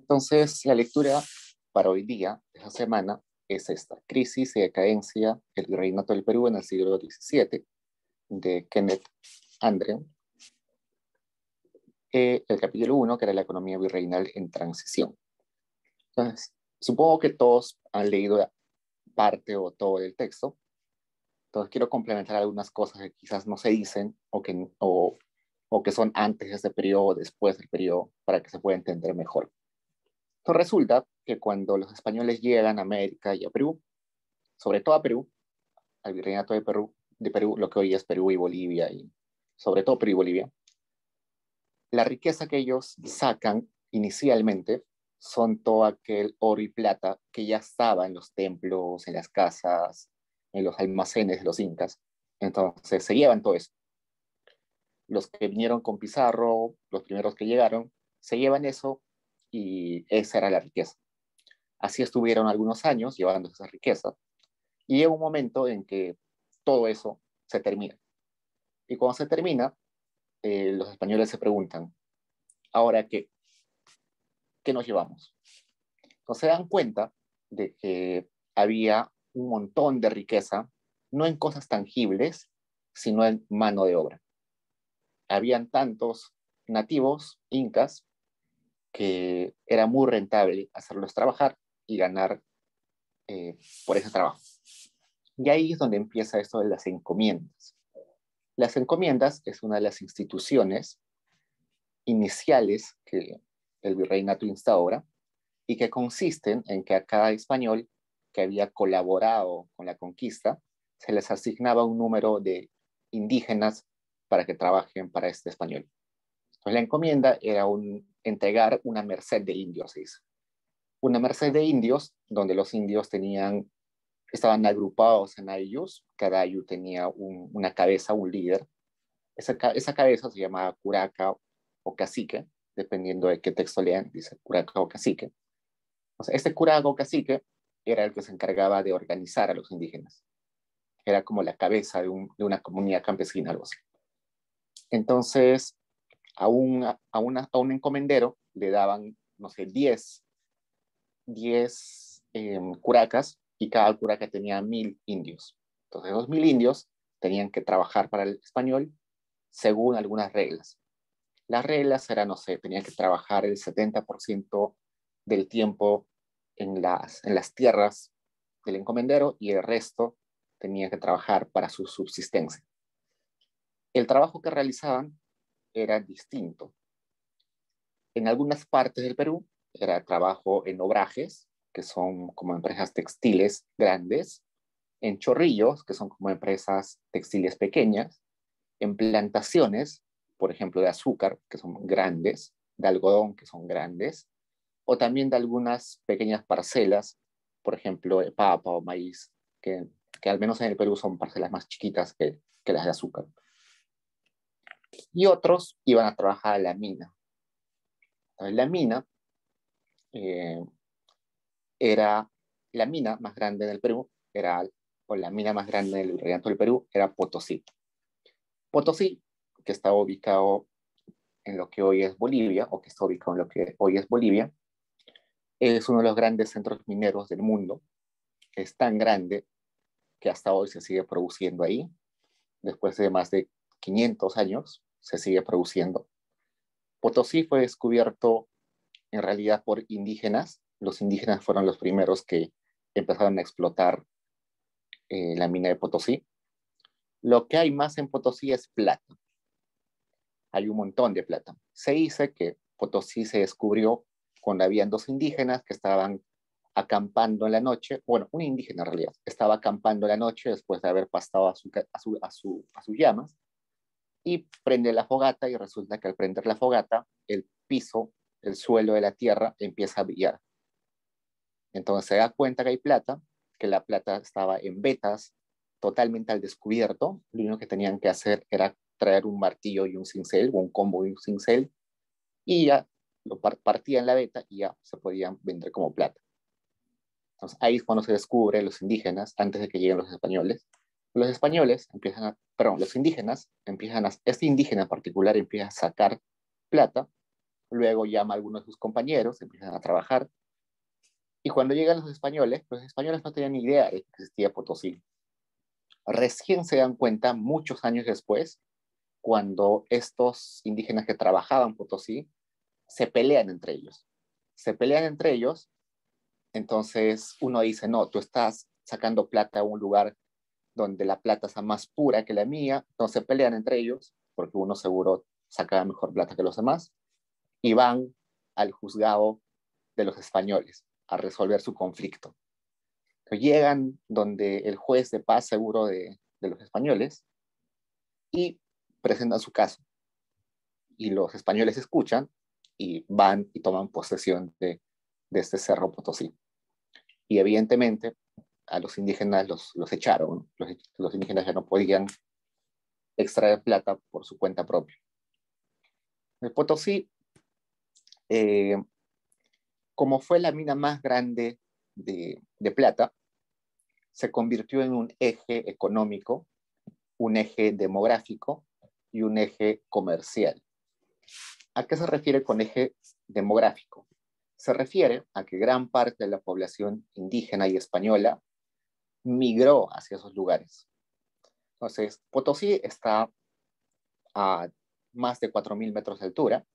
Entonces, la lectura para hoy día, esta semana, es esta: Crisis y decadencia, el virreinato del Perú en el siglo XVII, de Kenneth Andren. El capítulo 1, que era la economía virreinal en transición. Entonces, supongo que todos han leído parte o todo del texto. Entonces, quiero complementar algunas cosas que quizás no se dicen o que son antes de este periodo o después del periodo, para que se pueda entender mejor. Entonces, resulta que cuando los españoles llegan a América y a Perú, sobre todo a Perú, al virreinato de Perú, lo que hoy es Perú y Bolivia, y sobre todo Perú y Bolivia, la riqueza que ellos sacan inicialmente son todo aquel oro y plata que ya estaba en los templos, en las casas, en los almacenes de los incas. Entonces se llevan todo eso. Los que vinieron con Pizarro, los primeros que llegaron, se llevan eso y esa era la riqueza. Así estuvieron algunos años llevando esa riqueza. Y llega un momento en que todo eso se termina. Y cuando se termina, los españoles se preguntan: ¿ahora qué? ¿Qué nos llevamos? Entonces se dan cuenta de que había un montón de riqueza, no en cosas tangibles, sino en mano de obra. Habían tantos nativos incas que era muy rentable hacerlos trabajar y ganar por ese trabajo. Y ahí es donde empieza esto de las encomiendas. Las encomiendas es una de las instituciones iniciales que el virreinato instaura y que consisten en que a cada español que había colaborado con la conquista se les asignaba un número de indígenas para que trabajen para este español. Entonces, la encomienda era entregar una merced de indios, se dice. Una merced de indios donde los indios estaban agrupados en ayllus, cada ayllu tenía una cabeza, un líder. Esa cabeza se llamaba curaca o cacique, dependiendo de qué texto lean, dice curaca o cacique. O sea, este curaca o cacique era el que se encargaba de organizar a los indígenas. Era como la cabeza de una comunidad campesina, algo así. Entonces, a un encomendero le daban, no sé, 10 curacas, y cada curaca tenía 1000 indios. Entonces, los 1000 indios tenían que trabajar para el español según algunas reglas. Las reglas eran, no sé, tenían que trabajar el 70% del tiempo en las tierras del encomendero y el resto tenía que trabajar para su subsistencia. El trabajo que realizaban era distinto. En algunas partes del Perú era trabajo en obrajes, que son como empresas textiles grandes, en chorrillos, que son como empresas textiles pequeñas, en plantaciones, por ejemplo, de azúcar, que son grandes, de algodón, que son grandes, o también de algunas pequeñas parcelas, por ejemplo, de papa o maíz, que al menos en el Perú son parcelas más chiquitas que las de azúcar. Y otros iban a trabajar a la mina. Entonces, la mina era la mina más grande del Perú, o la mina más grande del virreinato del Perú, era Potosí. Potosí, que estaba ubicado en lo que hoy es Bolivia, o que está ubicado en lo que hoy es Bolivia, es uno de los grandes centros mineros del mundo. Es tan grande que hasta hoy se sigue produciendo ahí. Después de más de 500 años, se sigue produciendo. Potosí fue descubierto en realidad por indígenas. Los indígenas fueron los primeros que empezaron a explotar la mina de Potosí. Lo que hay más en Potosí es plata. Hay un montón de plata. Se dice que Potosí se descubrió cuando habían dos indígenas que estaban acampando en la noche. Bueno, un indígena en realidad estaba acampando en la noche después de haber pastado a sus llamas, y prende la fogata, y resulta que al prender la fogata el piso, el suelo de la tierra empieza a brillar. Entonces se da cuenta que hay plata, que la plata estaba en vetas, totalmente al descubierto. Lo único que tenían que hacer era traer un martillo y un cincel, o un combo y un cincel, y ya lo partían la veta y ya se podían vender como plata. Entonces ahí es cuando se descubre los indígenas, antes de que lleguen los españoles. Los españoles los indígenas este indígena en particular empieza a sacar plata, luego llama a algunos de sus compañeros, empiezan a trabajar, y cuando llegan los españoles no tenían ni idea de que existía Potosí. Recién se dan cuenta, muchos años después, cuando estos indígenas que trabajaban Potosí se pelean entre ellos. Se pelean entre ellos, entonces uno dice, no, tú estás sacando plata a un lugar donde la plata está más pura que la mía, entonces pelean entre ellos, porque uno seguro sacaba mejor plata que los demás, y van al juzgado de los españoles a resolver su conflicto. Llegan donde el juez de paz seguro de los españoles y presentan su caso. Y los españoles escuchan y van y toman posesión de este Cerro Potosí. Y evidentemente a los indígenas los echaron. Los indígenas ya no podían extraer plata por su cuenta propia. El Potosí, eh, como fue la mina más grande de plata, se convirtió en un eje económico, un eje demográfico y un eje comercial. ¿A qué se refiere con eje demográfico? Se refiere a que gran parte de la población indígena y española migró hacia esos lugares. Entonces, Potosí está a más de 4.000 metros de altura,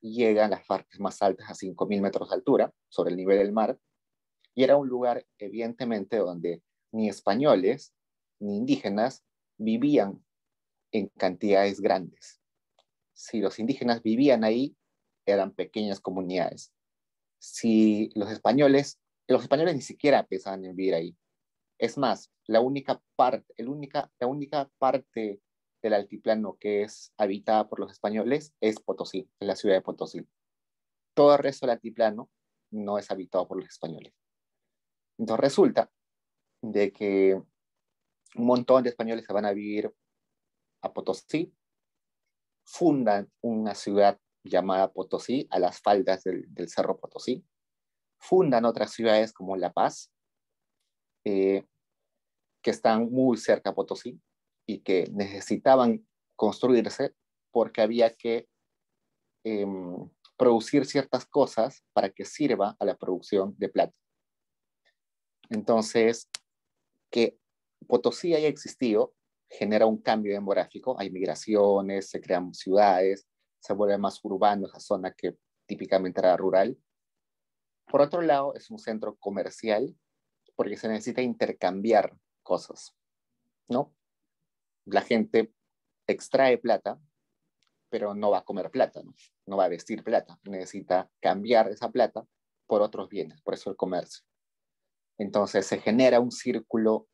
llega a las partes más altas a 5.000 metros de altura sobre el nivel del mar, y era un lugar evidentemente donde ni españoles ni indígenas vivían en cantidades grandes. Si los indígenas vivían ahí, eran pequeñas comunidades. Si los españoles ni siquiera pensaban en vivir ahí. Es más, la única parte del altiplano que es habitada por los españoles es Potosí, es la ciudad de Potosí. Todo el resto del altiplano no es habitado por los españoles. Entonces resulta de que un montón de españoles se van a vivir a Potosí, fundan una ciudad llamada Potosí a las faldas del Cerro Potosí, fundan otras ciudades como La Paz, que están muy cerca a Potosí y que necesitaban construirse porque había que eh, producir ciertas cosas para que sirva a la producción de plata. Entonces, que Potosí haya existido genera un cambio demográfico, hay migraciones, se crean ciudades, se vuelve más urbano esa zona que típicamente era rural. Por otro lado, es un centro comercial porque se necesita intercambiar cosas, ¿no? La gente extrae plata, pero no va a comer plata, ¿no? No va a vestir plata, necesita cambiar esa plata por otros bienes, por eso el comercio. Entonces se genera un círculo,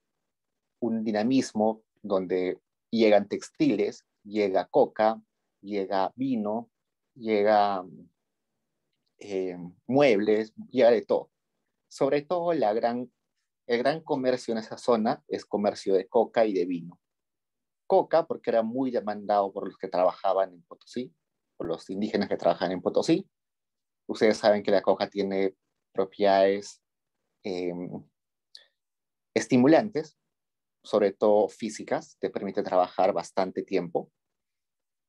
un dinamismo donde llegan textiles, llega coca, llega vino, llega muebles, llega de todo. Sobre todo el gran comercio en esa zona es comercio de coca y de vino. Coca porque era muy demandado por los que trabajaban en Potosí, por los indígenas que trabajan en Potosí. Ustedes saben que la coca tiene propiedades eh, estimulantes, sobre todo físicas, te permite trabajar bastante tiempo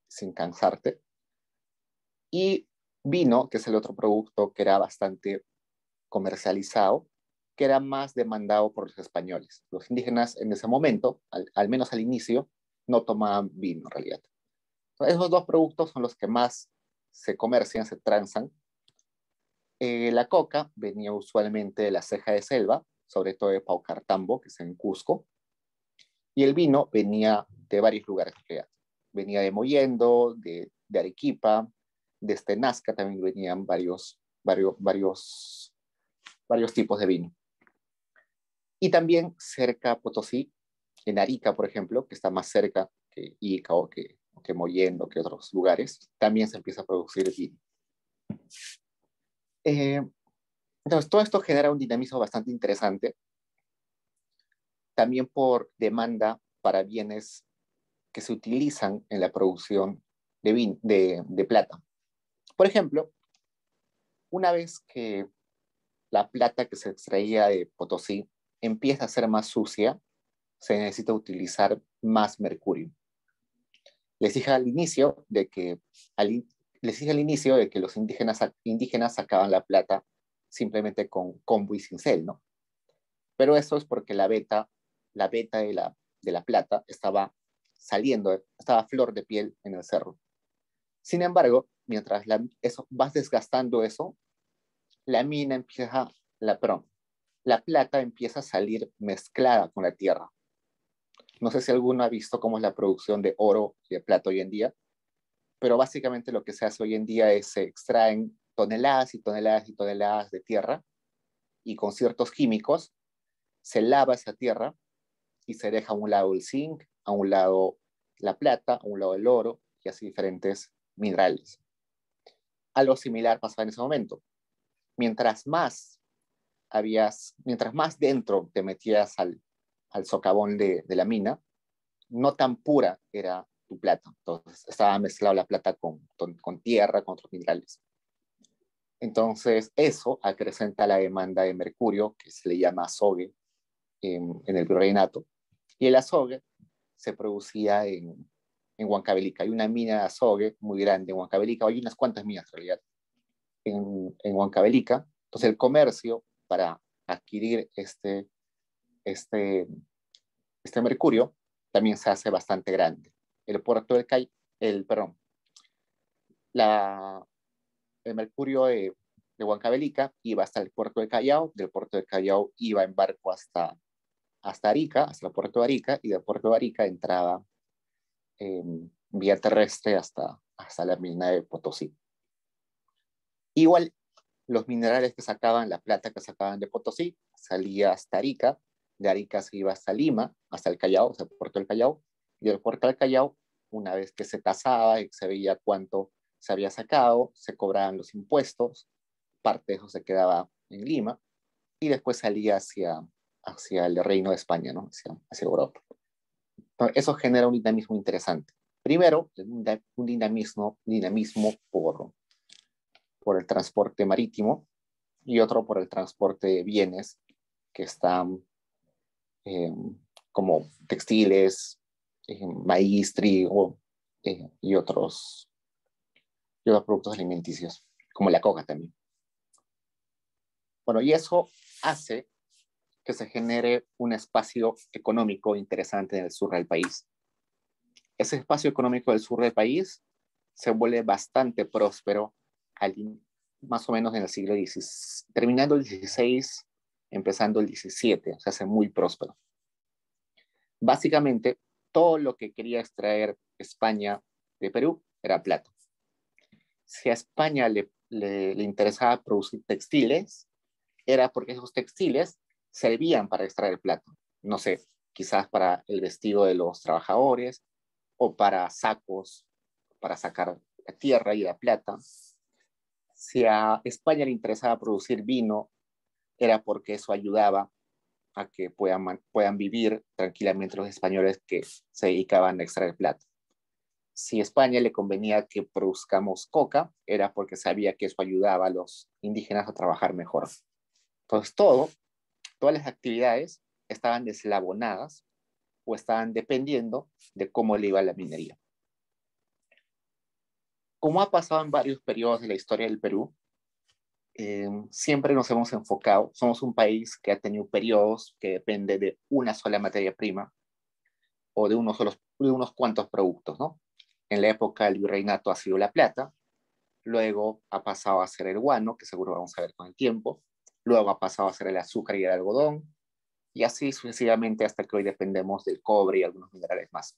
sin cansarte. Y vino, que es el otro producto que era bastante comercializado, que era más demandado por los españoles. Los indígenas en ese momento, al menos al inicio, no tomaban vino en realidad. Esos dos productos son los que más se comercian, se transan. La coca venía usualmente de la ceja de selva, sobre todo de Paucartambo, que es en Cusco, y el vino venía de varios lugares. Venía de Mollendo, de Arequipa, desde Nazca también venían varios tipos de vino. Y también cerca a Potosí, en Arica, por ejemplo, que está más cerca que Ica o que Mollendo, que otros lugares, también se empieza a producir vino. Entonces, todo esto genera un dinamismo bastante interesante, también por demanda para bienes que se utilizan en la producción de plata. Por ejemplo, una vez que la plata que se extraía de Potosí empieza a ser más sucia, se necesita utilizar más mercurio. Les dije al inicio de que les dije al inicio de que los indígenas sacaban la plata simplemente con combo y cincel, ¿no? Pero eso es porque la beta de la plata estaba saliendo, estaba a flor de piel en el cerro. Sin embargo, mientras vas desgastando eso, la mina empieza, perdón, la plata empieza a salir mezclada con la tierra. No sé si alguno ha visto cómo es la producción de oro y de plata hoy en día, pero básicamente lo que se hace hoy en día es se extraen toneladas y toneladas y toneladas de tierra y con ciertos químicos se lava esa tierra y se deja a un lado el zinc, a un lado la plata, a un lado el oro y así diferentes minerales. Algo similar pasaba en ese momento. Mientras más mientras más dentro te metías al socavón de la mina, no tan pura era tu plata. Entonces estaba mezclado la plata con tierra, con otros minerales. Entonces eso acrecenta la demanda de mercurio, que se le llama azogue en el virreinato. Y el azogue se producía en Huancavelica. Hay una mina de azogue muy grande en Huancavelica, hay unas cuantas minas en realidad en Huancavelica. Entonces el comercio para adquirir este, este mercurio también se hace bastante grande. El puerto del Cay, perdón, la, el mercurio de Huancavelica iba hasta el puerto de Callao, del puerto de Callao iba en barco hasta Arica, hasta el puerto de Arica, y del puerto de Arica entraba vía terrestre hasta la mina de Potosí. Igual, los minerales que sacaban, la plata que sacaban de Potosí, salía hasta Arica, de Arica se iba hasta Lima, hasta el Callao, hasta el puerto del Callao, y del puerto del Callao, una vez que se tasaba y se veía cuánto se había sacado, se cobraban los impuestos, parte de eso se quedaba en Lima, y después salía hacia el reino de España, ¿no? Hacia Europa. Entonces, eso genera un dinamismo interesante. Primero, un dinamismo por el transporte marítimo y otro por el transporte de bienes que están eh, como textiles, maíz, trigo y otros productos alimenticios, como la coca también. Bueno, y eso hace que se genere un espacio económico interesante en el sur del país. Ese espacio económico del sur del país se vuelve bastante próspero más o menos en el siglo XVI, terminando el XVI, empezando el XVII, se hace muy próspero. Básicamente, todo lo que quería extraer España de Perú era plata. Si a España le interesaba producir textiles, era porque esos textiles servían para extraer plata. No sé, quizás para el vestido de los trabajadores o para sacos, para sacar la tierra y la plata. Si a España le interesaba producir vino, era porque eso ayudaba a que puedan vivir tranquilamente los españoles que se dedicaban a extraer plata. Si a España le convenía que produzcamos coca, era porque sabía que eso ayudaba a los indígenas a trabajar mejor. Entonces, todas las actividades estaban deslabonadas o estaban dependiendo de cómo le iba la minería. Como ha pasado en varios periodos de la historia del Perú, siempre nos hemos enfocado, somos un país que ha tenido periodos que depende de una sola materia prima o de unos cuantos productos, ¿no? En la época del virreinato ha sido la plata, luego ha pasado a ser el guano, que seguro vamos a ver con el tiempo, luego ha pasado a ser el azúcar y el algodón, y así sucesivamente hasta que hoy dependemos del cobre y algunos minerales más.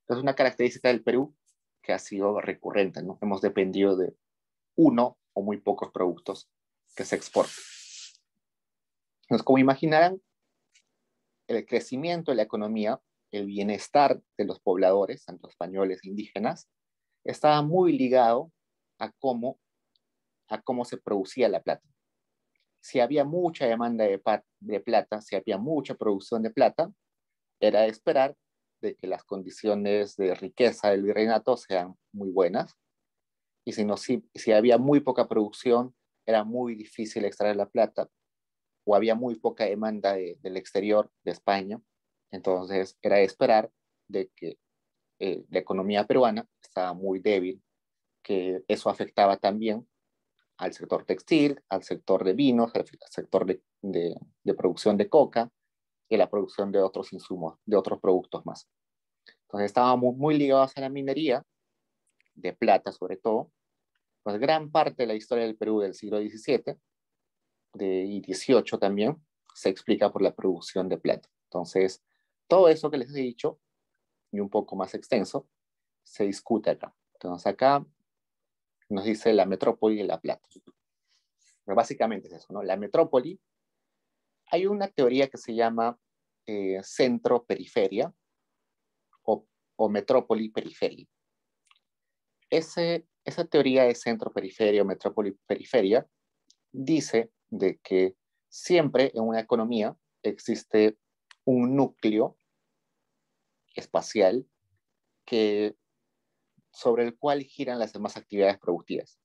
Entonces, una característica del Perú que ha sido recurrente, ¿no? Hemos dependido de uno o muy pocos productos que se exportan. Entonces, como imaginarán, el crecimiento de la economía, el bienestar de los pobladores, tanto españoles e indígenas, estaba muy ligado a cómo se producía la plata. Si había mucha demanda de plata, si había mucha producción de plata, era de esperar de que las condiciones de riqueza del virreinato sean muy buenas. Y si había muy poca producción, era muy difícil extraer la plata, o había muy poca demanda del exterior, de España. Entonces era de esperar de que la economía peruana estaba muy débil que eso afectaba también al sector textil, al sector de vinos, al sector de producción de coca y la producción de otros insumos, de otros productos más. Entonces estábamos muy ligados a la minería, de plata sobre todo. Pues gran parte de la historia del Perú del siglo XVII y XVIII también se explica por la producción de plata. Entonces, todo eso que les he dicho, y un poco más extenso, se discute acá. Entonces, acá nos dice la metrópoli de La Plata. Pero básicamente es eso, ¿no? La metrópoli, hay una teoría que se llama centro-periferia o metrópoli-periferia. Esa teoría de centro-periferia o metrópoli-periferia dice de que siempre en una economía existe un núcleo espacial sobre el cual giran las demás actividades productivas.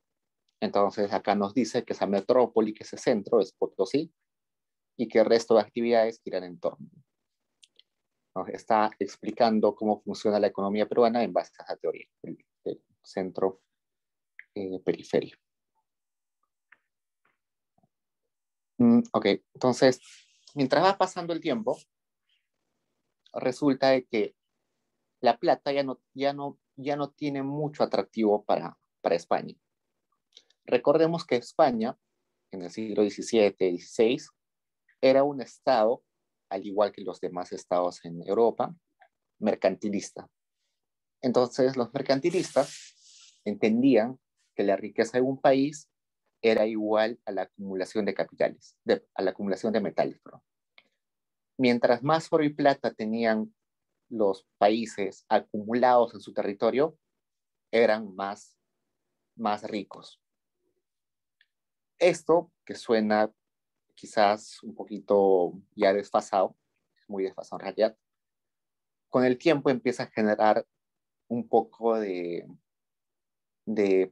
Entonces acá nos dice que esa metrópoli, que ese centro es Potosí, y que el resto de actividades giran en torno. Nos está explicando cómo funciona la economía peruana en base a esa teoría del centro-periferia. Ok, entonces, mientras va pasando el tiempo, resulta de que La Plata ya no tiene mucho atractivo para España. Recordemos que España, en el siglo XVII, XVI, era un estado, al igual que los demás estados en Europa, mercantilista. Entonces, los mercantilistas entendían que la riqueza de un país era igual a la acumulación de capitales, a la acumulación de metales. Perdón. Mientras más oro y plata tenían los países acumulados en su territorio, eran más ricos. Esto, que suena quizás un poquito ya desfasado, muy desfasado en realidad, con el tiempo empieza a generar un poco de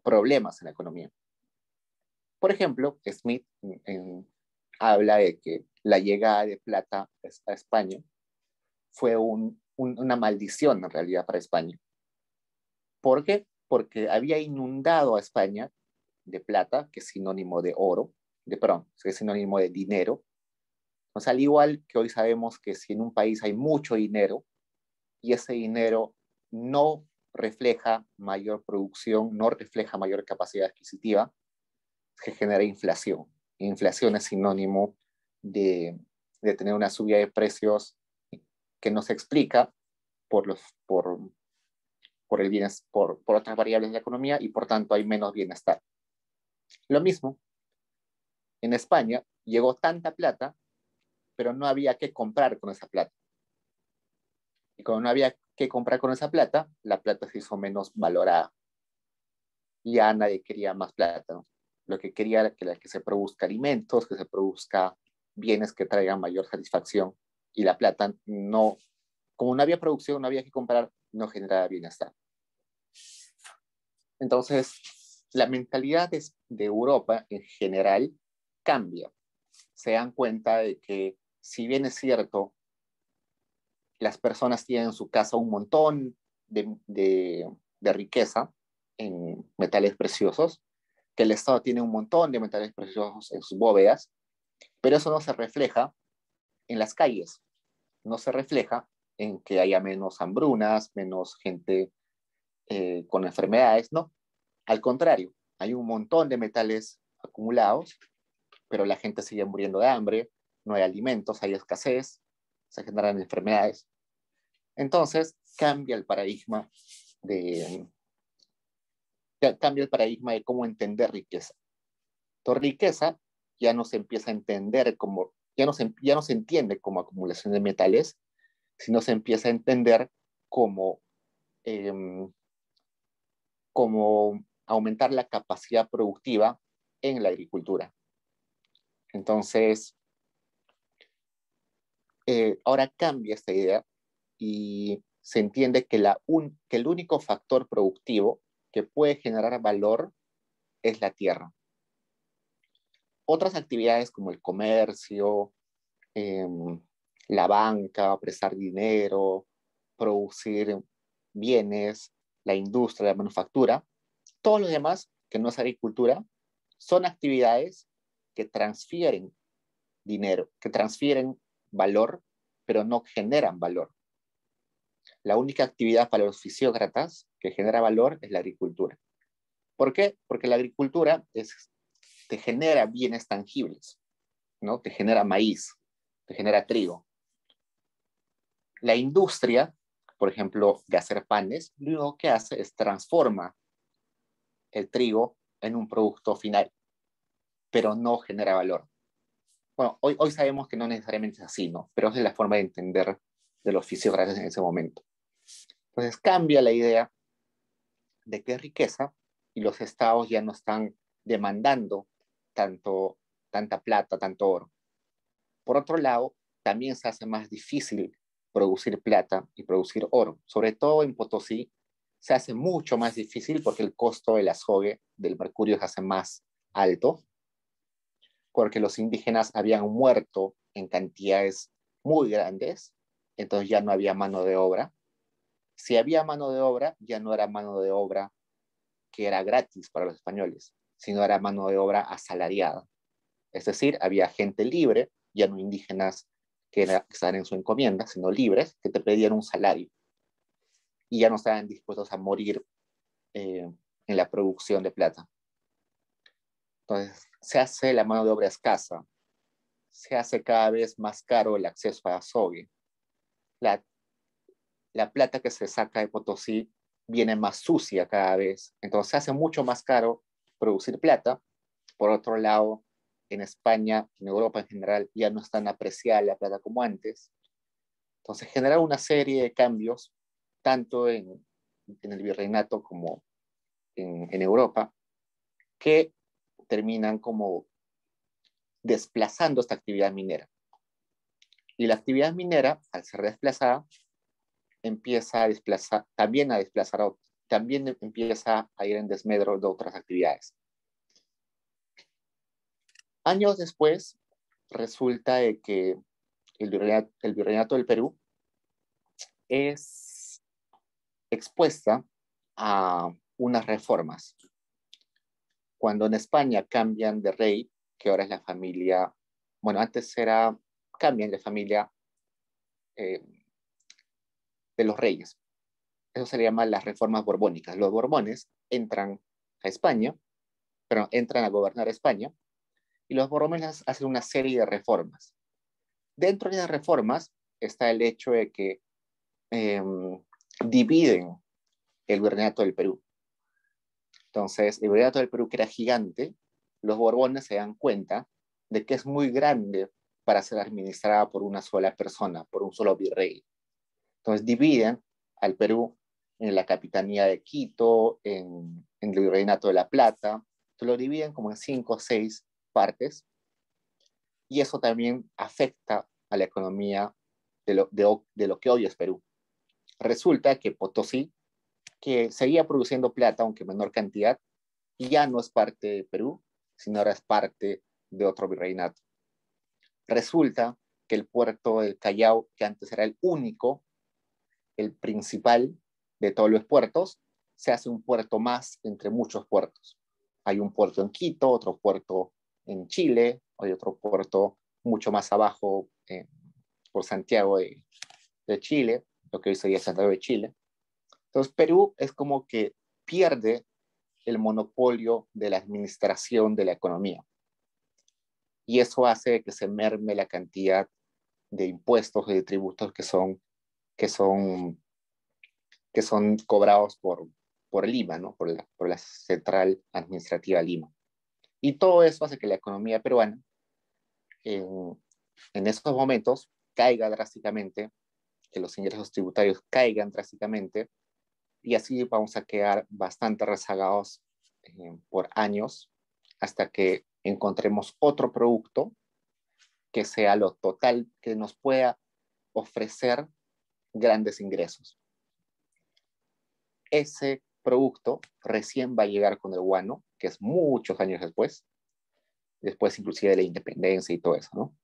problemas en la economía. Por ejemplo, Smith habla de que la llegada de plata a España fue una maldición en realidad para España. ¿Por qué? Porque había inundado a España de plata, que es sinónimo de oro, que es sinónimo de dinero. O sea, al igual que hoy sabemos que si en un país hay mucho dinero y ese dinero no refleja mayor producción, no refleja mayor capacidad adquisitiva, que genera inflación. Inflación es sinónimo de tener una subida de precios que no se explica por otras variables de la economía y por tanto hay menos bienestar. Lo mismo, en España llegó tanta plata, pero no había que comprar con esa plata. Y como no había que comprar con esa plata, la plata se hizo menos valorada. Y ya nadie quería más plata, ¿no? Lo que quería era que se produzca alimentos, que se produzca bienes que traigan mayor satisfacción. Y la plata no, como no había producción, no había que comprar, no generaba bienestar. Entonces, la mentalidad de Europa en general cambia. Se dan cuenta de que, si bien es cierto, las personas tienen en su casa un montón de riqueza en metales preciosos, que el Estado tiene un montón de metales preciosos en sus bóvedas, pero eso no se refleja en las calles, no se refleja en que haya menos hambrunas, menos gente con enfermedades, no. Al contrario, hay un montón de metales acumulados, pero la gente sigue muriendo de hambre, no hay alimentos, hay escasez, se generan enfermedades. Entonces, cambia el paradigma de cómo entender riqueza. Entonces, riqueza ya no se empieza a entender como, ya no se entiende como acumulación de metales, sino se empieza a entender como, eh, como aumentar la capacidad productiva en la agricultura. Entonces, ahora cambia esta idea y se entiende que el único factor productivo que puede generar valor es la tierra. Otras actividades como el comercio, eh, la banca, prestar dinero, producir bienes, la industria, la manufactura, Todos los demás, que no es agricultura, son actividades que transfieren dinero, que transfieren valor, pero no generan valor. La única actividad para los fisiócratas que genera valor es la agricultura. ¿Por qué? Porque la agricultura te genera bienes tangibles, ¿no? Te genera maíz, te genera trigo. La industria, por ejemplo, de hacer panes, lo único que hace es transforma el trigo en un producto final, pero no genera valor. Bueno, hoy sabemos que no necesariamente es así, ¿no? Pero esa es la forma de entender de los fisiócratas en ese momento. Entonces cambia la idea de que es riqueza y los estados ya no están demandando tanta plata, tanto oro. Por otro lado, también se hace más difícil producir plata y producir oro. Sobre todo en Potosí se hace mucho más difícil porque el costo del azogue del mercurio se hace más alto, porque los indígenas habían muerto en cantidades muy grandes, entonces ya no había mano de obra. Si había mano de obra, ya no era mano de obra que era gratis para los españoles, sino era mano de obra asalariada. Es decir, había gente libre, ya no indígenas que estaban en su encomienda, sino libres, que te pedían un salario y ya no estaban dispuestos a morir en la producción de plata. Entonces, se hace la mano de obra escasa, se hace cada vez más caro el acceso a azogue. La plata que se saca de Potosí viene más sucia cada vez, entonces se hace mucho más caro producir plata. Por otro lado, en España, en Europa en general, ya no es tan apreciada la plata como antes. Entonces genera una serie de cambios, tanto en el virreinato como en Europa, que terminan como desplazando esta actividad minera. Y la actividad minera, al ser desplazada, empieza a desplazar, también empieza a ir en desmedro de otras actividades. Años después, resulta de que el virreinato del Perú es expuesta a unas reformas. Cuando en España cambian de rey, que ahora es la familia, bueno, cambian de familia eh, de los reyes. Eso se le llama las reformas borbónicas. Los borbones entran a España, pero entran a gobernar España, y los borbones hacen una serie de reformas. Dentro de las reformas está el hecho de que dividen el virreinato del Perú. Entonces, el virreinato del Perú, que era gigante, los borbones se dan cuenta de que es muy grande para ser administrada por una sola persona, por un solo virrey. Entonces, dividen al Perú en la capitanía de Quito, en el virreinato de La Plata, lo dividen como en 5 o 6 partes, y eso también afecta a la economía de lo que hoy es Perú. Resulta que Potosí, que seguía produciendo plata, aunque en menor cantidad, ya no es parte de Perú, sino ahora es parte de otro virreinato. Resulta que el puerto del Callao, que antes era el único, el principal de todos los puertos, se hace un puerto más entre muchos puertos. Hay un puerto en Quito, otro puerto en Chile, hay otro puerto mucho más abajo por Santiago de Chile, lo que hoy sería Santiago de Chile. Entonces Perú es como que pierde el monopolio de la administración de la economía. Y eso hace que se merme la cantidad de impuestos y de tributos que son cobrados por Lima, ¿no? por la Central Administrativa Lima. Y todo eso hace que la economía peruana en esos momentos caiga drásticamente, que los ingresos tributarios caigan drásticamente, y así vamos a quedar bastante rezagados por años hasta que encontremos otro producto que sea lo total, que nos pueda ofrecer grandes ingresos. Ese producto recién va a llegar con el guano, que es muchos años después inclusive de la independencia y todo eso, ¿no?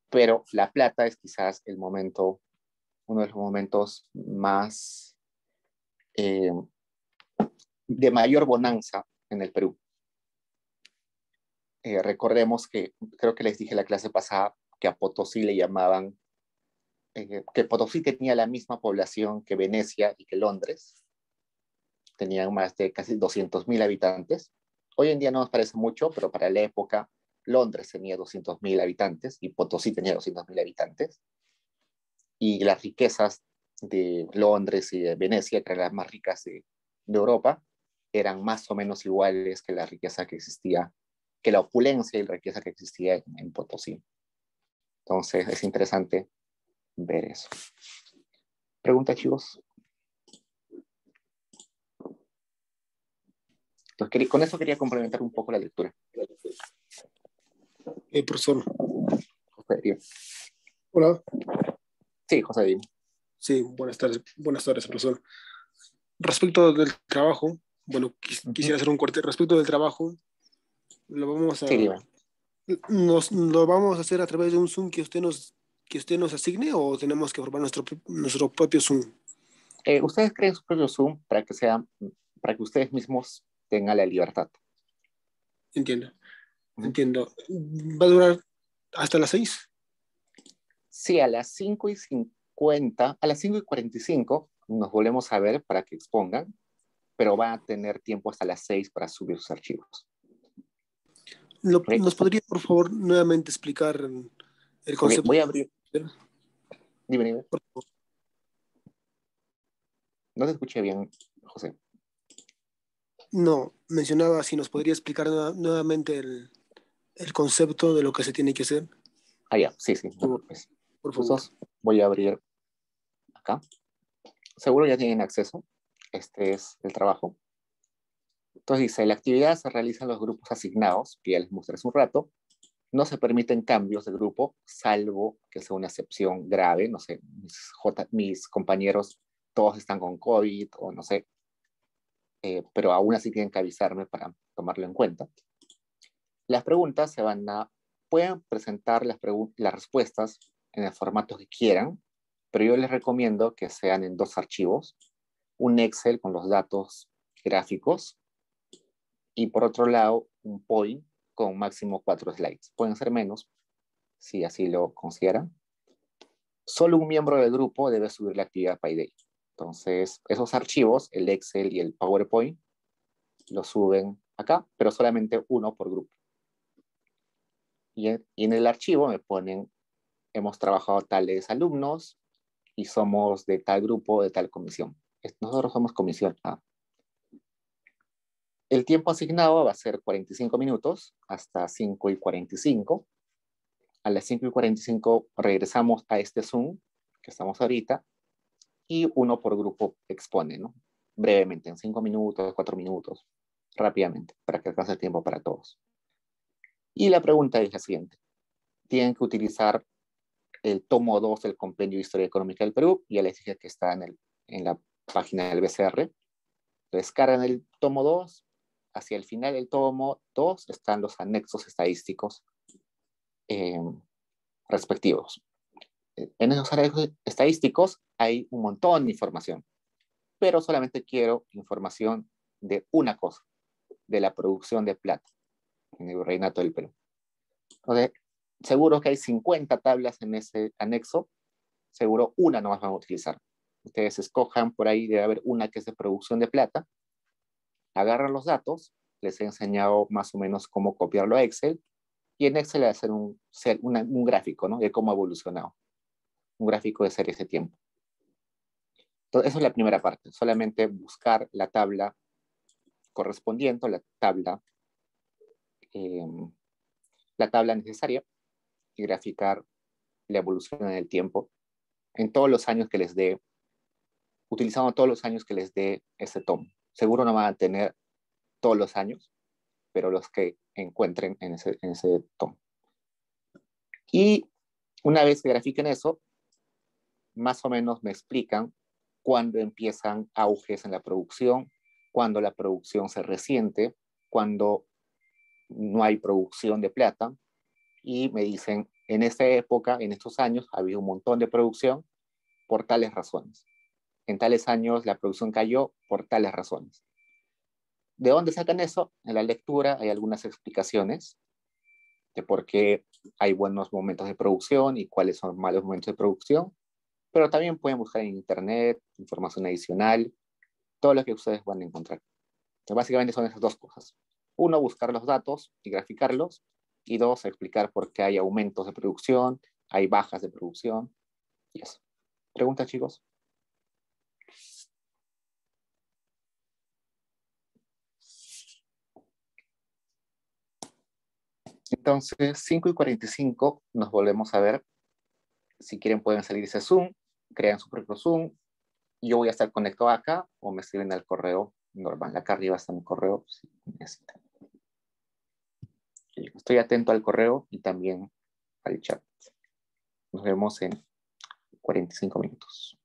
Pero la plata es quizás uno de los momentos más de mayor bonanza en el Perú. Recordemos que, creo que les dije en la clase pasada, que a Potosí le llamaban, que Potosí tenía la misma población que Venecia y que Londres, tenían más de casi 200.000 habitantes. Hoy en día no nos parece mucho, pero para la época Londres tenía 200.000 habitantes y Potosí tenía 200.000 habitantes. Y las riquezas de Londres y de Venecia, que eran las más ricas de Europa, eran más o menos iguales que la riqueza que existía, que la opulencia y la riqueza que existía en Potosí. Entonces es interesante ver eso. ¿Preguntas, chicos? Entonces, con eso quería complementar un poco la lectura. Profesor. José, dime. Hola. Sí, José, dime. Sí, buenas tardes, profesor. Respecto del trabajo, bueno, quisiera hacer un corte. Respecto del trabajo, Sí, dime. ¿lo vamos a hacer a través de un Zoom que usted nos asigne o tenemos que formar nuestro propio Zoom? Ustedes creen su propio Zoom para que ustedes mismos tengan la libertad. Entiendo. ¿Va a durar hasta las 6? Sí, a las 5:50, a las 5:45 nos volvemos a ver para que expongan, pero van a tener tiempo hasta las 6 para subir sus archivos. ¿Okay? ¿Nos podría, por favor, nuevamente explicar el Okay, concepto? voy a abrir. Dime. Por favor. No te escuché bien, José. No, mencionaba si nos podría explicar nuevamente el concepto de lo que se tiene que hacer. Ya, sí, no te preocupes. Por favor. Entonces, voy a abrir acá. Seguro ya tienen acceso. Este es el trabajo. Entonces dice, la actividad se realiza en los grupos asignados, que ya les mostré hace un rato. No se permiten cambios de grupo, salvo que sea una excepción grave. No sé, mis compañeros todos están con COVID o no sé, pero aún así tienen que avisarme para tomarlo en cuenta. Las preguntas pueden presentar las respuestas en el formato que quieran, pero yo les recomiendo que sean en 2 archivos, un Excel con los datos gráficos y por otro lado un point con máximo 4 slides. Pueden ser menos, si así lo consideran. Solo un miembro del grupo debe subir la actividad PyDay. Entonces, esos archivos, el Excel y el PowerPoint, los suben acá, pero solamente uno por grupo. Y en el archivo me ponen, hemos trabajado tales alumnos y somos de tal grupo, de tal comisión. Nosotros somos comisión A. El tiempo asignado va a ser 45 minutos hasta 5:45. A las 5:45 regresamos a este Zoom que estamos ahorita y uno por grupo expone, ¿no? Brevemente, en 5 minutos, 4 minutos, rápidamente, para que alcance el tiempo para todos. Y la pregunta es la siguiente. Tienen que utilizar el tomo 2 del Compendio de Historia Económica del Perú. Ya les dije que está en la página del BCR. Descargan el tomo 2. Hacia el final del tomo 2 están los anexos estadísticos respectivos. En esos anexos estadísticos hay un montón de información, pero solamente quiero información de una cosa, de la producción de plata en el Virreinato del Perú. Entonces, seguro que hay 50 tablas en ese anexo, seguro una no más van a utilizar. Ustedes escojan, por ahí debe haber una que es de producción de plata, agarran los datos, les he enseñado más o menos cómo copiarlo a Excel, y en Excel hacer un gráfico, ¿no? De cómo ha evolucionado, un gráfico de series de tiempo. Entonces, eso es la primera parte, solamente buscar la tabla correspondiente, la tabla necesaria y graficar la evolución en el tiempo en todos los años que les dé, utilizando todos los años que les dé ese tomo. Seguro no van a tener todos los años, pero los que encuentren en ese tomo. Y una vez que grafiquen eso, más o menos me explican cuándo empiezan auges en la producción, cuándo la producción se resiente, cuándo no hay producción de plata, y me dicen, en esta época, en estos años, ha habido un montón de producción por tales razones. En tales años la producción cayó por tales razones. ¿De dónde sacan eso? En la lectura hay algunas explicaciones de por qué hay buenos momentos de producción y cuáles son malos momentos de producción, pero también pueden buscar en internet información adicional, todo lo que ustedes van a encontrar. Entonces, básicamente son esas dos cosas. Uno, buscar los datos y graficarlos, y dos, explicar por qué hay aumentos de producción, hay bajas de producción, y eso. ¿Preguntas, chicos? Entonces, 5:45 nos volvemos a ver. Si quieren pueden salirse Zoom, crean su propio Zoom. Yo voy a estar conectado acá o me escriben al correo normal. Acá arriba está mi correo si necesitan. Estoy atento al correo y también al chat. Nos vemos en 45 minutos.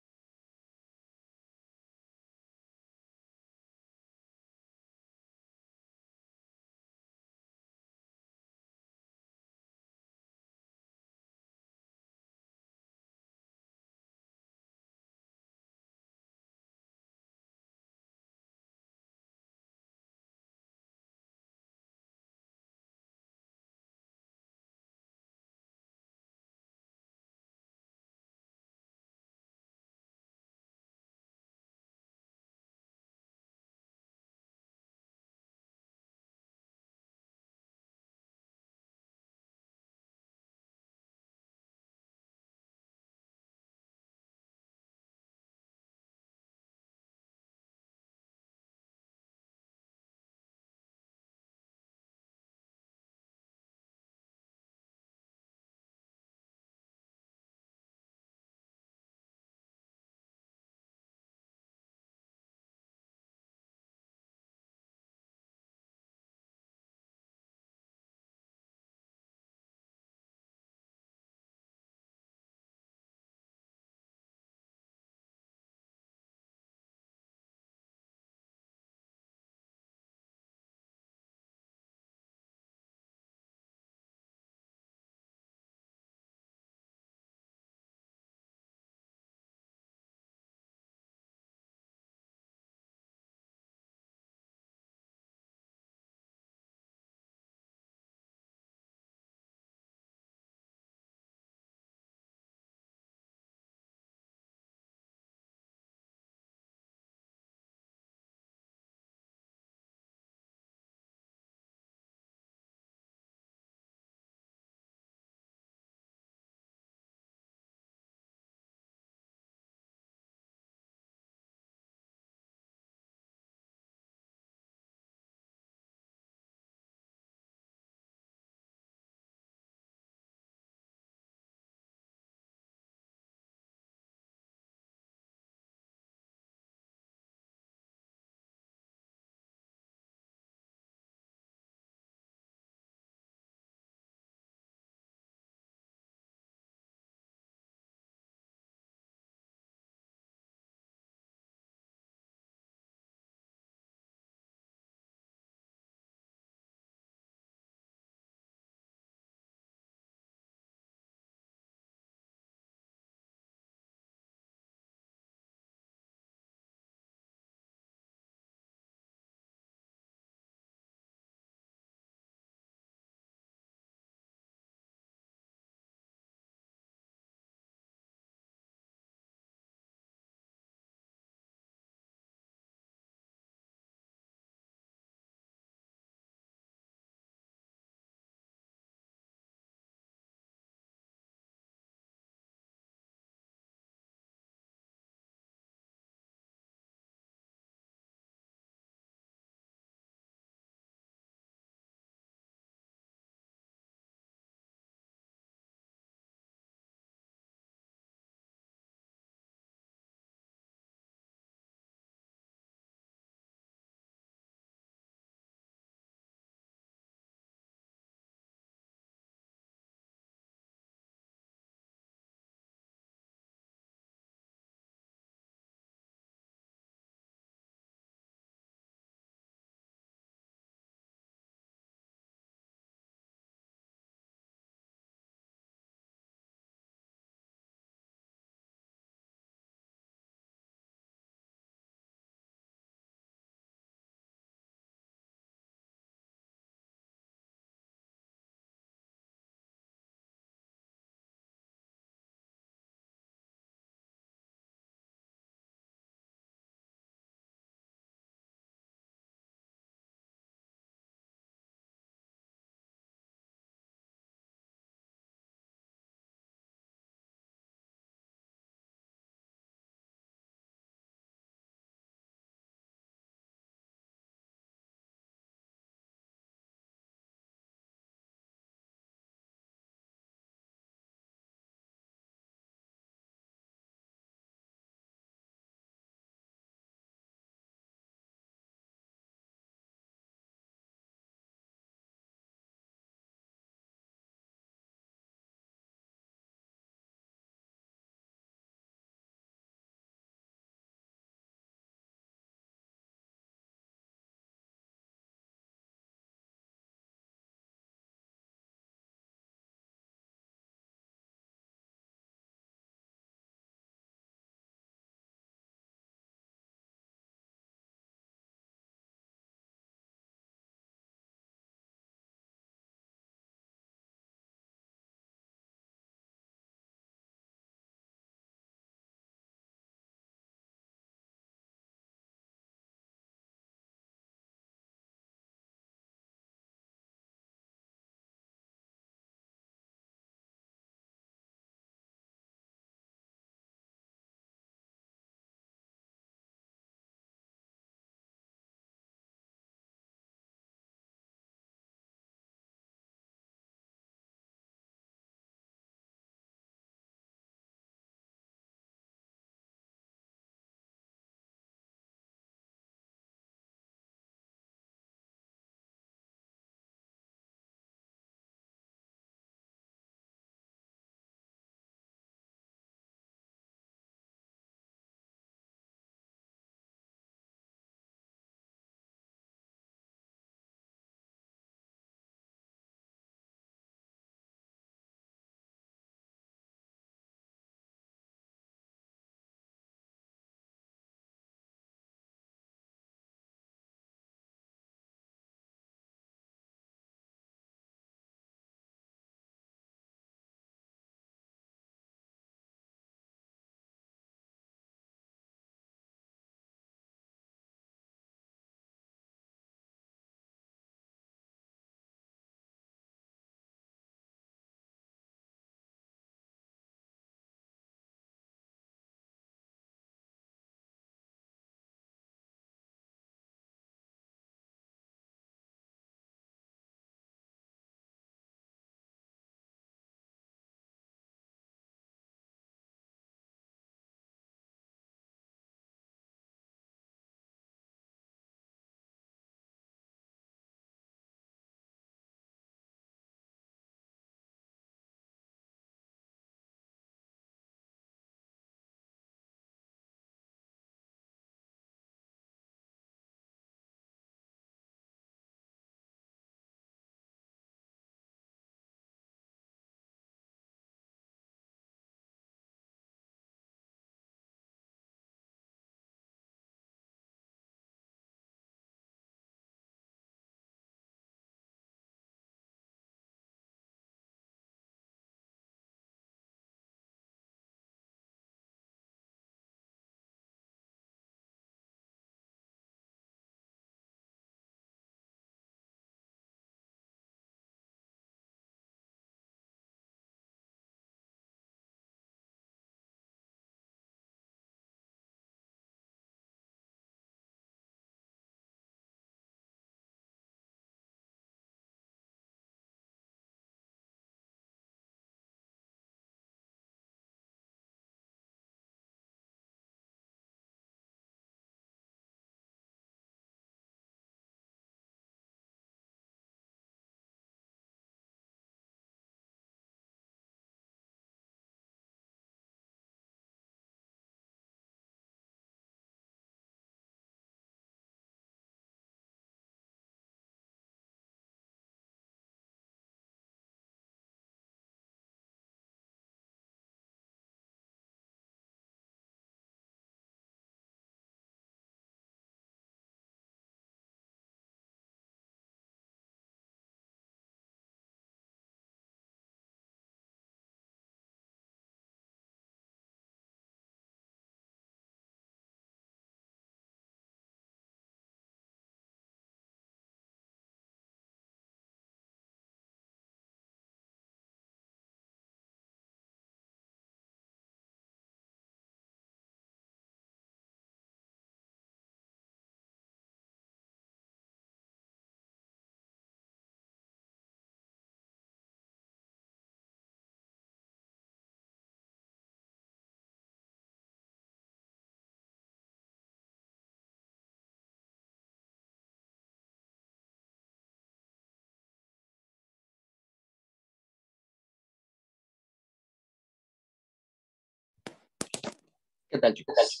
¿Qué tal, chicos?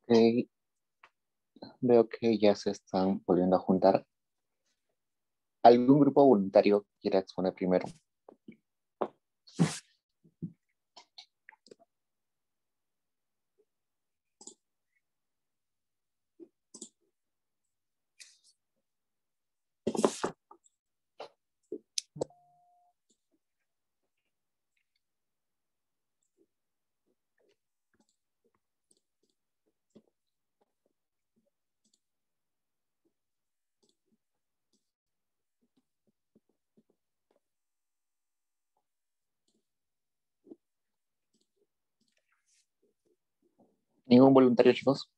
Ok, veo que ya se están volviendo a juntar. ¿Algún grupo voluntario quiera exponer primero? ¿Ningún voluntario, chicos?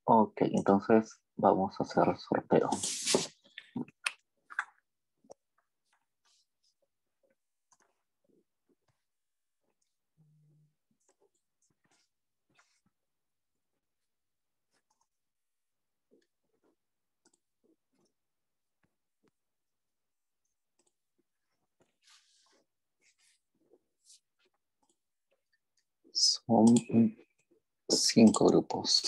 Ok, entonces vamos a hacer sorteo. Son 5 grupos.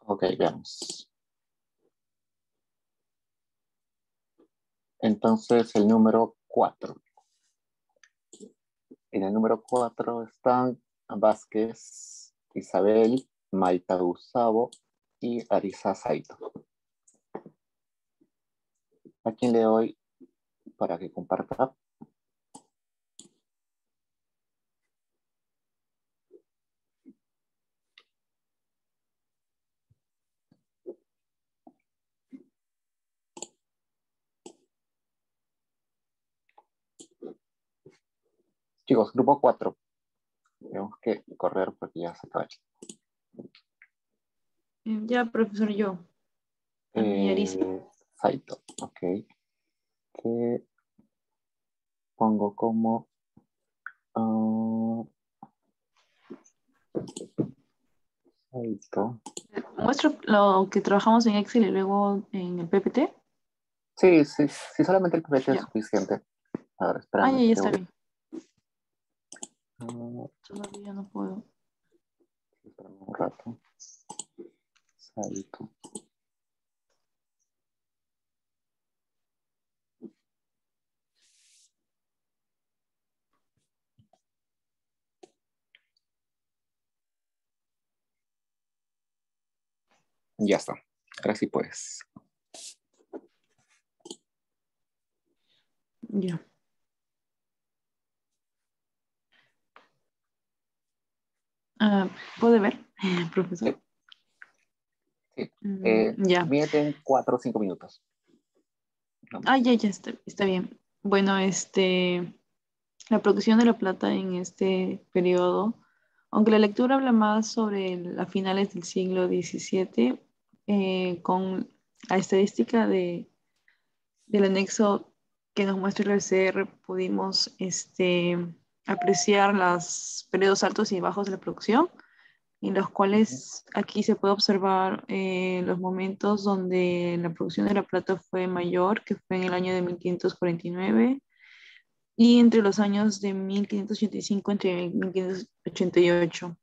Ok, veamos. Entonces el número 4. En el número 4 están Vázquez, Isabel, Maita Gustavo y Arisa Saito. ¿A quién le doy para que comparta? Chicos, grupo 4. Tenemos que correr porque ya se acaba. Ya, profesor, yo. A mí, Arisa. Saito, ok. Que pongo como Saito. Muestro lo que trabajamos en Excel y luego en el PPT. Sí, solamente el PPT es Ya. suficiente. A ver, Ah, espérame. ya está bien. Ah, Todavía no puedo. espérame un rato. Saito. Ya está. Ahora sí puedes. Ya. ¿Puede ver, profesor? Sí. Ya. Mídete en 4 o 5 minutos. Vamos. Ah, ya está bien. Bueno, la producción de la plata en este periodo, aunque la lectura habla más sobre las finales del siglo XVII, con la estadística del anexo que nos muestra el RCR, pudimos apreciar los periodos altos y bajos de la producción, en los cuales aquí se puede observar los momentos donde la producción de la plata fue mayor, que fue en el año de 1549, y entre los años de 1585 entre 1588.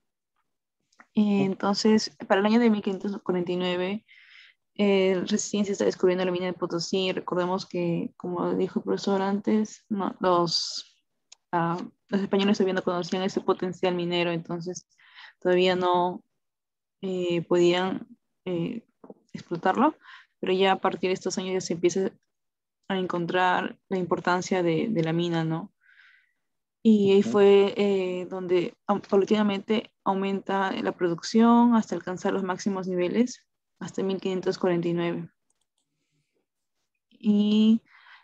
Entonces, para el año de 1549, recién se está descubriendo la mina de Potosí. Recordemos que, como dijo el profesor antes, no, los españoles todavía no conocían ese potencial minero, entonces todavía no podían eh, explotarlo, pero ya a partir de estos años ya se empieza a encontrar la importancia de la mina, ¿no? Y ahí fue donde paulatinamente aumenta la producción hasta alcanzar los máximos niveles, hasta 1549. Y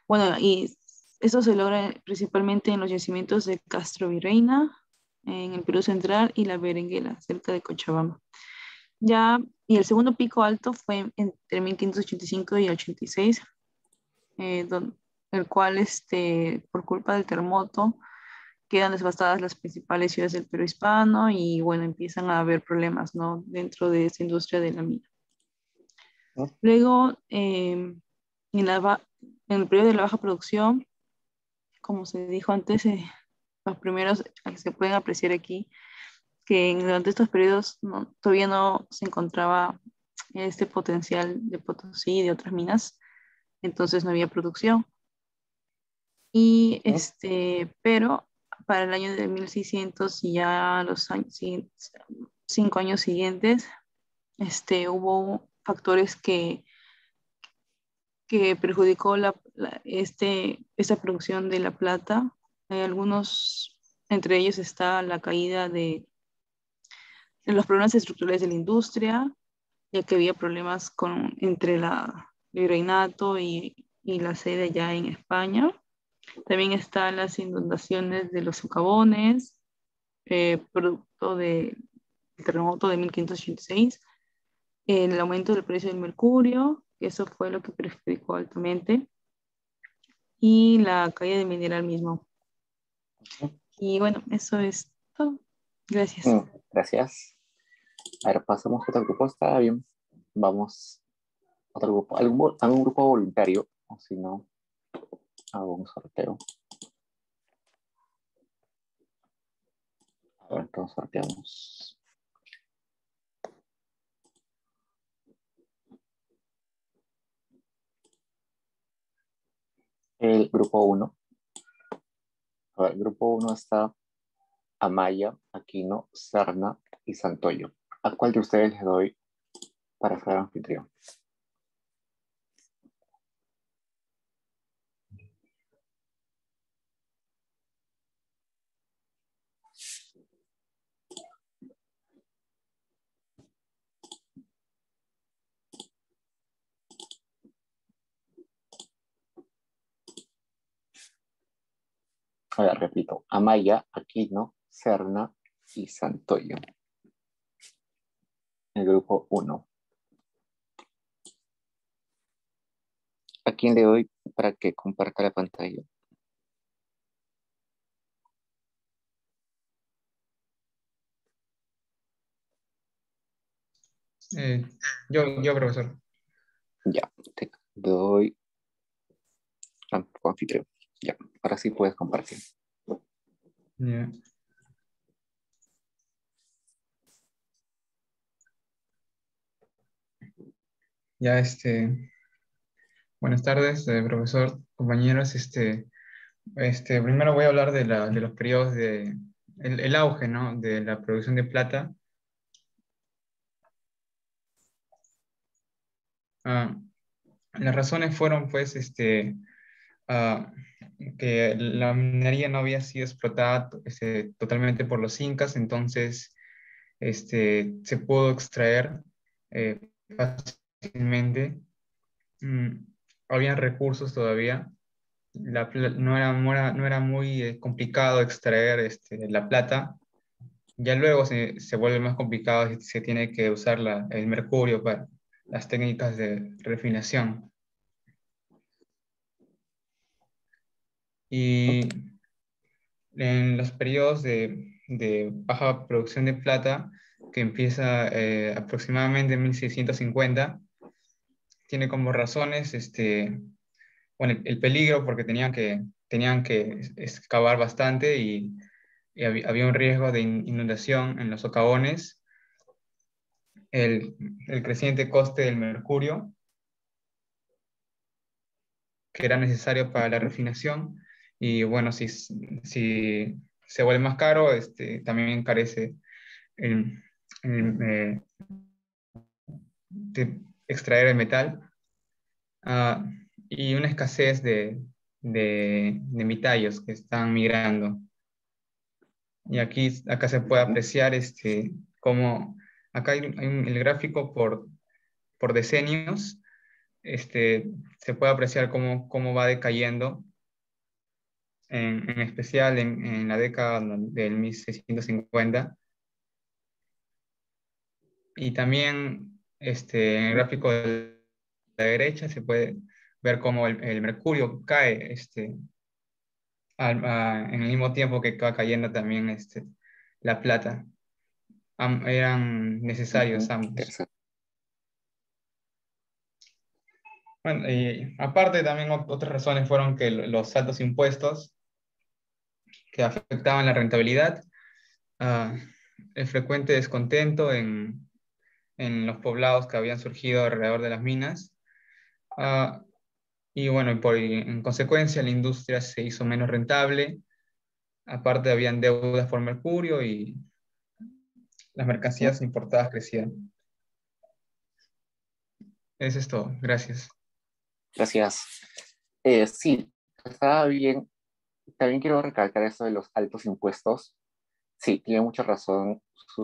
bueno, y esto se logra principalmente en los yacimientos de Castro Virreina, en el Perú Central y la Berenguela, cerca de Cochabamba. Ya, y el segundo pico alto fue entre 1585 y 86, el cual por culpa del terremoto quedan devastadas las principales ciudades del Perú hispano y bueno, empiezan a haber problemas, ¿no? Dentro de esta industria de la mina. ¿no? Luego, en el periodo de la baja producción, como se dijo antes, los primeros que se pueden apreciar aquí, que durante estos periodos todavía no se encontraba este potencial de Potosí y de otras minas, entonces no había producción. Y ¿No? pero para el año de 1600 y ya los años, 5 años siguientes, hubo factores que perjudicó esta producción de la plata. Hay algunos, entre ellos está la caída de los problemas estructurales de la industria, ya que había problemas entre el virreinato y la sede ya en España. También están las inundaciones de los socavones, producto del terremoto de 1586, el aumento del precio del mercurio, que eso fue lo que perjudicó altamente, y la caída del mineral mismo. Y bueno, eso es todo. Gracias. Gracias. A ver, pasamos a otro grupo. Está bien. Vamos a otro grupo. ¿Algún grupo voluntario? O si no, hago un sorteo. A ver, entonces sorteamos. El grupo 1. A ver, el grupo 1 está Amaya, Aquino, Serna y Santoyo. ¿A cuál de ustedes les doy para ser anfitrión? A ver, repito. Amaya, Aquino, Serna y Santoyo. El grupo 1. ¿A quién le doy para que comparta la pantalla? Yo, profesor. Ya, te doy anfitrión. Ya, ahora sí puedes compartir. Ya. Ya, buenas tardes, profesor, compañeros. Primero voy a hablar de los periodos el auge, ¿no? De la producción de plata. Ah, las razones fueron, pues, ah, que la minería no había sido explotada totalmente por los incas, entonces se pudo extraer eh, fácilmente. Mm, Habían recursos todavía. No era muy complicado extraer la plata. Ya luego se vuelve más complicado y se tiene que usar el mercurio para las técnicas de refinación. Y en los periodos de baja producción de plata, que empieza aproximadamente en 1650, tiene como razones bueno, el peligro, porque tenían que excavar bastante y había un riesgo de inundación en los socavones, el creciente coste del mercurio, que era necesario para la refinación, y bueno, si se vuelve más caro, también encarece el, el, de extraer el metal, ah, y una escasez de mitallos que están migrando. Y acá se puede apreciar cómo, acá hay el gráfico por decenios, se puede apreciar cómo va decayendo, en especial en la década del 1650. Y también en el gráfico de la derecha se puede ver cómo el mercurio cae en el mismo tiempo que va cayendo también la plata. Eran necesarios ambos. Interesante. Bueno, y aparte también otras razones fueron que los altos impuestos que afectaban la rentabilidad, ah, el frecuente descontento en los poblados que habían surgido alrededor de las minas, ah, y bueno, en consecuencia la industria se hizo menos rentable, aparte habían deudas por mercurio y las mercancías importadas crecían. Eso es todo, gracias. Gracias. Sí, estaba bien. También quiero recalcar eso de los altos impuestos. Sí, tiene mucha razón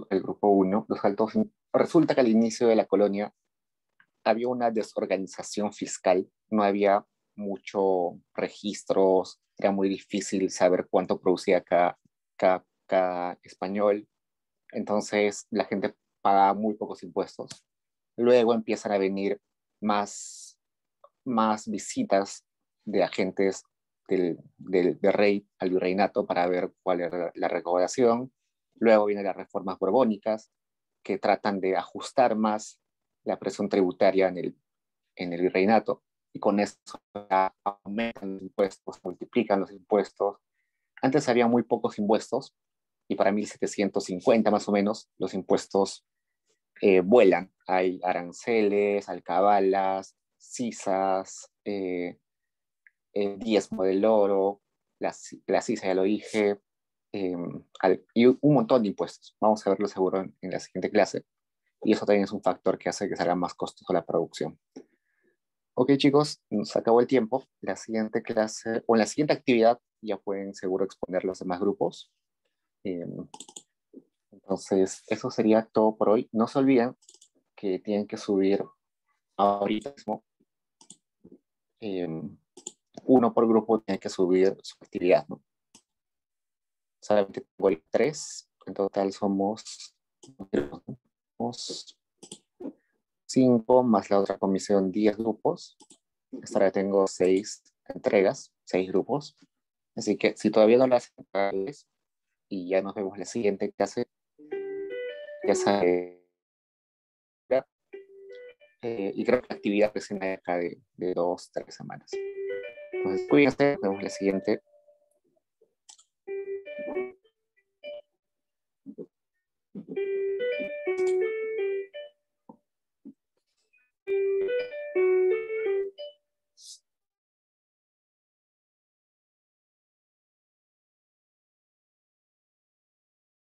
el grupo uno. Resulta que al inicio de la colonia había una desorganización fiscal, no había mucho registros, era muy difícil saber cuánto producía cada español, entonces la gente pagaba muy pocos impuestos. Luego empiezan a venir más, más visitas de agentes del rey al virreinato para ver cuál era la recaudación. Luego vienen las reformas borbónicas que tratan de ajustar más la presión tributaria en el virreinato y con eso aumentan los impuestos, multiplican los impuestos. Antes había muy pocos impuestos y para 1750 más o menos los impuestos vuelan. Hay aranceles, alcabalas, sisas, diezmo del oro, la sisa ya lo dije, y un montón de impuestos. Vamos a verlo seguro en la siguiente clase. Y eso también es un factor que hace que salga más costoso la producción. Ok, chicos, nos acabó el tiempo. La siguiente clase, o en la siguiente actividad, ya pueden seguro exponer los demás grupos. Entonces, eso sería todo por hoy. No se olviden que tienen que subir ahorita mismo. Uno por grupo tiene que subir su actividad, ¿no? Solamente tengo ahí 3. En total somos 5 más la otra comisión 10 grupos. Hasta ahora tengo 6 entregas, 6 grupos. Así que si todavía no las hacen, y ya nos vemos en la siguiente clase, ya sabe, y creo que la actividad es en la época de 2, 3 semanas. Entonces, cuídense, nos vemos en la siguiente.